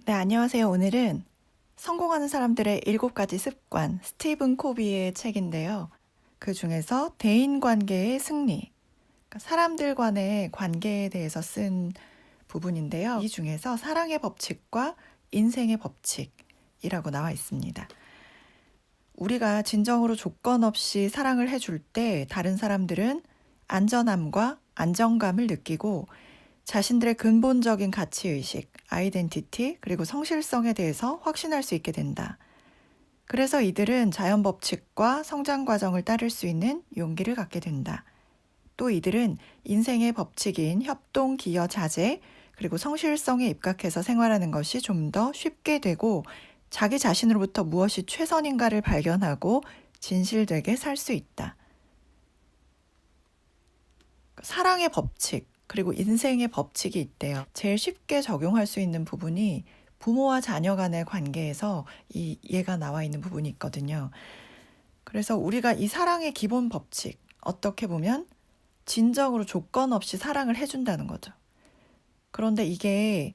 네, 안녕하세요. 오늘은 성공하는 사람들의 7가지 습관, 스티븐 코비의 책인데요. 그 중에서 대인관계의 승리, 그러니까 사람들 간의 관계에 대해서 쓴 부분인데요. 이 중에서 사랑의 법칙과 인생의 법칙이라고 나와 있습니다. 우리가 진정으로 조건 없이 사랑을 해줄 때 다른 사람들은 안전함과 안정감을 느끼고 자신들의 근본적인 가치의식, 아이덴티티, 그리고 성실성에 대해서 확신할 수 있게 된다. 그래서 이들은 자연 법칙과 성장 과정을 따를 수 있는 용기를 갖게 된다. 또 이들은 인생의 법칙인 협동, 기여, 자제, 그리고 성실성에 입각해서 생활하는 것이 좀 더 쉽게 되고 자기 자신으로부터 무엇이 최선인가를 발견하고 진실되게 살 수 있다. 사랑의 법칙, 그리고 인생의 법칙이 있대요. 제일 쉽게 적용할 수 있는 부분이 부모와 자녀 간의 관계에서 얘가 나와 있는 부분이 있거든요. 그래서 우리가 이 사랑의 기본 법칙, 어떻게 보면 진정으로 조건 없이 사랑을 해준다는 거죠. 그런데 이게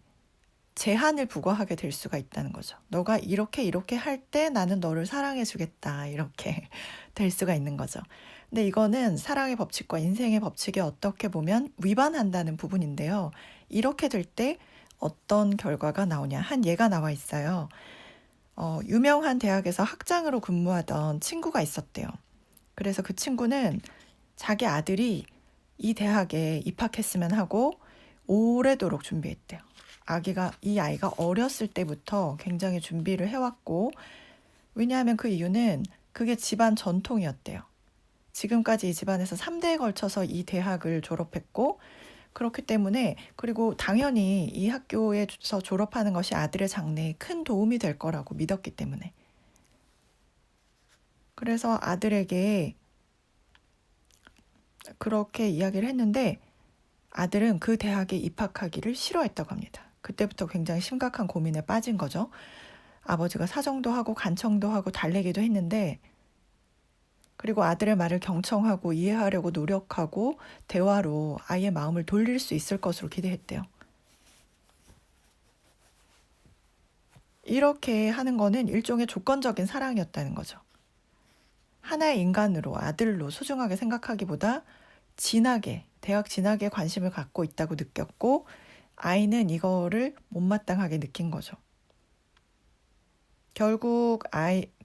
제한을 부과하게 될 수가 있다는 거죠. 너가 이렇게 할 때 나는 너를 사랑해 주겠다. 이렇게 될 수가 있는 거죠. 근데 이거는 사랑의 법칙과 인생의 법칙에 어떻게 보면 위반한다는 부분인데요. 이렇게 될 때 어떤 결과가 나오냐. 한 예가 나와 있어요. 유명한 대학에서 학장으로 근무하던 친구가 있었대요. 그래서 그 친구는 자기 아들이 이 대학에 입학했으면 하고 오래도록 준비했대요. 이 아이가 어렸을 때부터 굉장히 준비를 해왔고, 왜냐하면 그 이유는 그게 집안 전통이었대요. 지금까지 이 집안에서 3대에 걸쳐서 이 대학을 졸업했고, 그렇기 때문에, 그리고 당연히 이 학교에서 졸업하는 것이 아들의 장래에 큰 도움이 될 거라고 믿었기 때문에. 그래서 아들에게 그렇게 이야기를 했는데, 아들은 그 대학에 입학하기를 싫어했다고 합니다. 그때부터 굉장히 심각한 고민에 빠진 거죠. 아버지가 사정도 하고 간청도 하고 달래기도 했는데, 그리고 아들의 말을 경청하고 이해하려고 노력하고 대화로 아이의 마음을 돌릴 수 있을 것으로 기대했대요. 이렇게 하는 거는 일종의 조건적인 사랑이었다는 거죠. 하나의 인간으로, 아들로 소중하게 생각하기보다 대학 진학에 관심을 갖고 있다고 느꼈고, 아이는 이거를 못마땅하게 느낀 거죠. 결국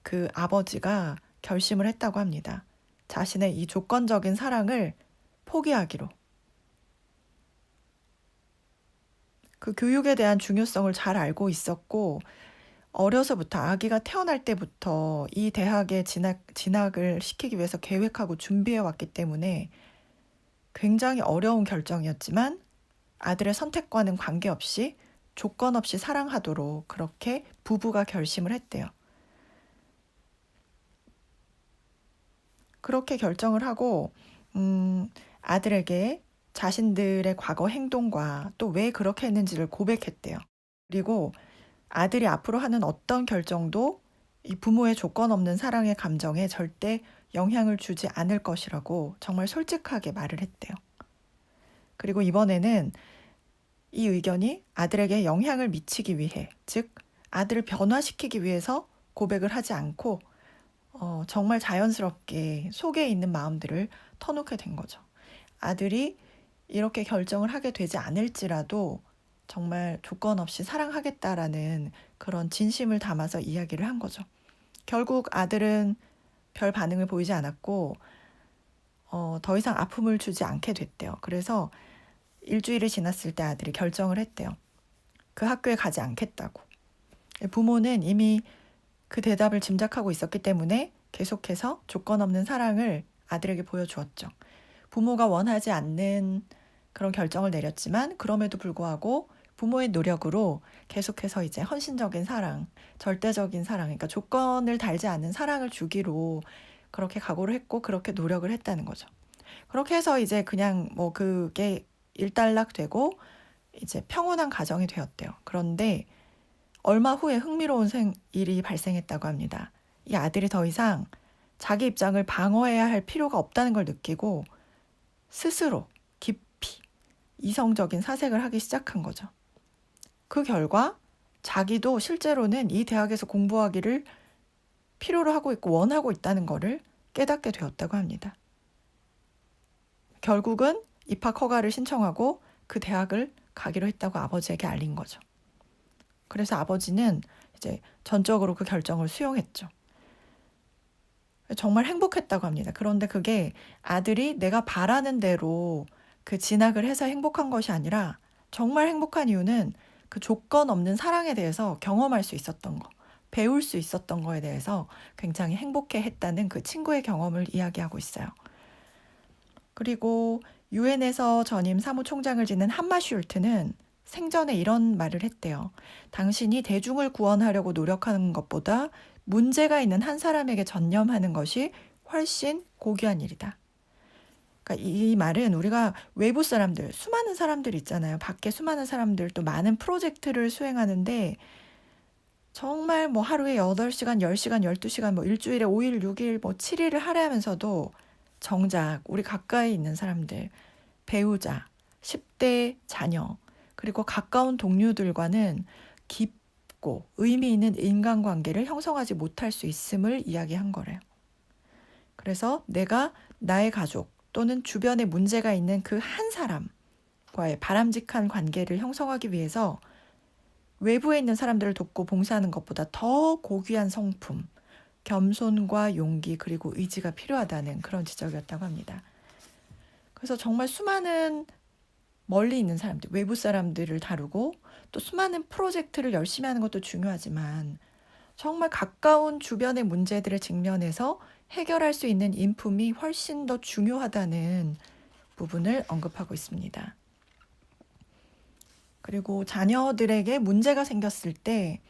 그 아버지가 결심을 했다고 합니다. 자신의 이 조건적인 사랑을 포기하기로. 그 교육에 대한 중요성을 잘 알고 있었고, 어려서부터 아기가 태어날 때부터 이 대학에 진학을 시키기 위해서 계획하고 준비해 왔기 때문에 굉장히 어려운 결정이었지만 아들의 선택과는 관계없이 조건 없이 사랑하도록 그렇게 부부가 결심을 했대요. 그렇게 결정을 하고 아들에게 자신들의 과거 행동과 또 왜 그렇게 했는지를 고백했대요. 그리고 아들이 앞으로 하는 어떤 결정도 이 부모의 조건 없는 사랑의 감정에 절대 영향을 주지 않을 것이라고 정말 솔직하게 말을 했대요. 그리고 이번에는 이 의견이 아들에게 영향을 미치기 위해, 즉 아들을 변화시키기 위해서 고백을 하지 않고 정말 자연스럽게 속에 있는 마음들을 터놓게 된 거죠. 아들이 이렇게 결정을 하게 되지 않을지라도 정말 조건 없이 사랑하겠다라는 그런 진심을 담아서 이야기를 한 거죠. 결국 아들은 별 반응을 보이지 않았고 더 이상 아픔을 주지 않게 됐대요. 그래서 일주일이 지났을 때 아들이 결정을 했대요. 그 학교에 가지 않겠다고. 부모는 이미 그 대답을 짐작하고 있었기 때문에 계속해서 조건 없는 사랑을 아들에게 보여주었죠. 부모가 원하지 않는 그런 결정을 내렸지만 그럼에도 불구하고 부모의 노력으로 계속해서 이제 헌신적인 사랑, 절대적인 사랑, 그러니까 조건을 달지 않는 사랑을 주기로 그렇게 각오를 했고 그렇게 노력을 했다는 거죠. 그렇게 해서 이제 그냥 뭐 그게 일단락되고 이제 평온한 가정이 되었대요. 그런데 얼마 후에 흥미로운 일이 발생했다고 합니다. 이 아들이 더 이상 자기 입장을 방어해야 할 필요가 없다는 걸 느끼고 스스로 깊이 이성적인 사색을 하기 시작한 거죠. 그 결과 자기도 실제로는 이 대학에서 공부하기를 필요로 하고 있고 원하고 있다는 거를 깨닫게 되었다고 합니다. 결국은 입학 허가를 신청하고 그 대학을 가기로 했다고 아버지에게 알린 거죠. 그래서 아버지는 이제 전적으로 그 결정을 수용했죠. 정말 행복했다고 합니다. 그런데 그게 아들이 내가 바라는 대로 그 진학을 해서 행복한 것이 아니라 정말 행복한 이유는 그 조건 없는 사랑에 대해서 경험할 수 있었던 거, 배울 수 있었던 거에 대해서 굉장히 행복해 했다는 그 친구의 경험을 이야기하고 있어요. 그리고 유엔에서 전임 사무총장을 지낸 한마슈울트는 생전에 이런 말을 했대요. 당신이 대중을 구원하려고 노력하는 것보다 문제가 있는 한 사람에게 전념하는 것이 훨씬 고귀한 일이다. 그러니까 이 말은 우리가 외부 사람들, 수많은 사람들 있잖아요. 밖에 수많은 사람들 또 많은 프로젝트를 수행하는데 정말 뭐 하루에 8시간, 10시간, 12시간, 뭐 일주일에 5일, 6일, 뭐 7일을 하려면서도 정작 우리 가까이 있는 사람들, 배우자, 10대 자녀, 그리고 가까운 동료들과는 깊고 의미 있는 인간관계를 형성하지 못할 수 있음을 이야기한 거래요. 그래서 내가 나의 가족 또는 주변에 문제가 있는 그 한 사람과의 바람직한 관계를 형성하기 위해서 외부에 있는 사람들을 돕고 봉사하는 것보다 더 고귀한 성품, 겸손과 용기 그리고 의지가 필요하다는 그런 지적이었다고 합니다. 그래서 정말 수많은 멀리 있는 사람들, 외부 사람들을 다루고 또 수많은 프로젝트를 열심히 하는 것도 중요하지만 정말 가까운 주변의 문제들을 직면해서 해결할 수 있는 인품이 훨씬 더 중요하다는 부분을 언급하고 있습니다. 그리고 자녀들에게 문제가 생겼을 때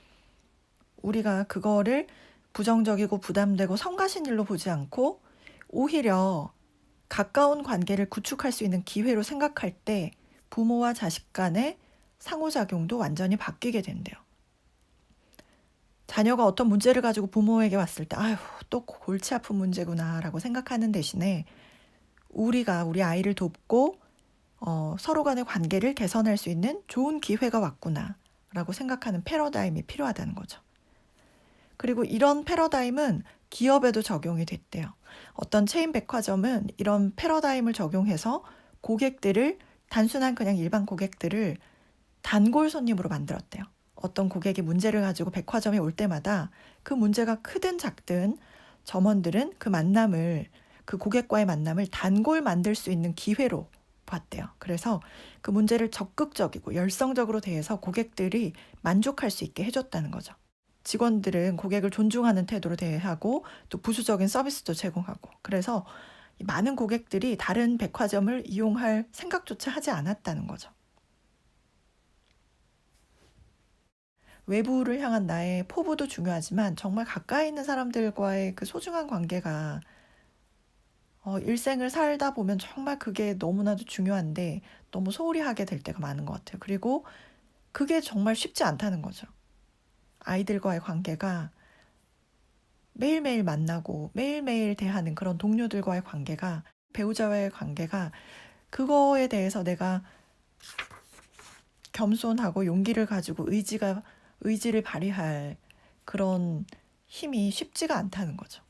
우리가 그거를 부정적이고 부담되고 성가신 일로 보지 않고 오히려 가까운 관계를 구축할 수 있는 기회로 생각할 때 부모와 자식 간의 상호작용도 완전히 바뀌게 된대요. 자녀가 어떤 문제를 가지고 부모에게 왔을 때 아휴 또 골치 아픈 문제구나 라고 생각하는 대신에 우리가 우리 아이를 돕고 서로 간의 관계를 개선할 수 있는 좋은 기회가 왔구나 라고 생각하는 패러다임이 필요하다는 거죠. 그리고 이런 패러다임은 기업에도 적용이 됐대요. 어떤 체인 백화점은 이런 패러다임을 적용해서 고객들을 단순한 그냥 일반 고객들을 단골 손님으로 만들었대요. 어떤 고객이 문제를 가지고 백화점에 올 때마다 그 문제가 크든 작든 점원들은 그 고객과의 만남을 단골 만들 수 있는 기회로 봤대요. 그래서 그 문제를 적극적이고 열성적으로 대해서 고객들이 만족할 수 있게 해줬다는 거죠. 직원들은 고객을 존중하는 태도로 대하고 또 부수적인 서비스도 제공하고 그래서 많은 고객들이 다른 백화점을 이용할 생각조차 하지 않았다는 거죠. 외부를 향한 나의 포부도 중요하지만 정말 가까이 있는 사람들과의 그 소중한 관계가 일생을 살다 보면 정말 그게 너무나도 중요한데 너무 소홀히 하게 될 때가 많은 것 같아요. 그리고 그게 정말 쉽지 않다는 거죠. 아이들과의 관계가 매일매일 만나고 매일매일 대하는 그런 동료들과의 관계가 배우자와의 관계가 그거에 대해서 내가 겸손하고 용기를 가지고 의지를 발휘할 그런 힘이 쉽지가 않다는 거죠.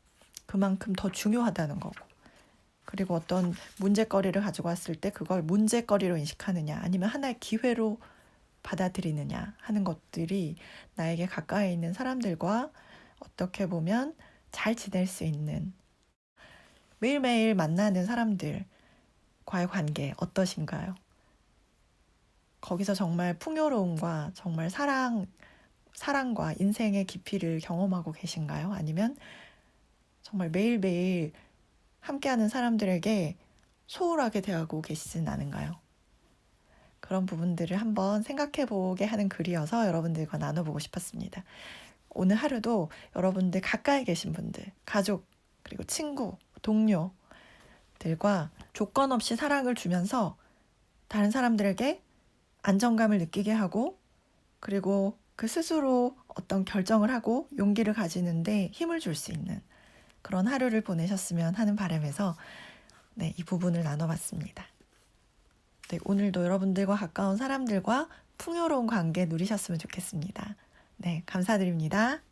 그만큼 더 중요하다는 거고. 그리고 어떤 문제거리를 가지고 왔을 때 그걸 문제거리로 인식하느냐 아니면 하나의 기회로 받아들이느냐 하는 것들이 나에게 가까이 있는 사람들과 어떻게 보면 잘 지낼 수 있는 매일매일 만나는 사람들과의 관계 어떠신가요? 거기서 정말 풍요로움과 정말 사랑과 인생의 깊이를 경험하고 계신가요? 아니면 정말 매일매일 함께하는 사람들에게 소홀하게 대하고 계시진 않은가요? 그런 부분들을 한번 생각해 보게 하는 글이어서 여러분들과 나눠보고 싶었습니다. 오늘 하루도 여러분들 가까이 계신 분들, 가족, 그리고 친구, 동료들과 조건 없이 사랑을 주면서 다른 사람들에게 안정감을 느끼게 하고 그리고 그 스스로 어떤 결정을 하고 용기를 가지는데 힘을 줄 수 있는 그런 하루를 보내셨으면 하는 바람에서 이 부분을 나눠봤습니다. 오늘도 여러분들과 가까운 사람들과 풍요로운 관계 누리셨으면 좋겠습니다. 네, 감사드립니다.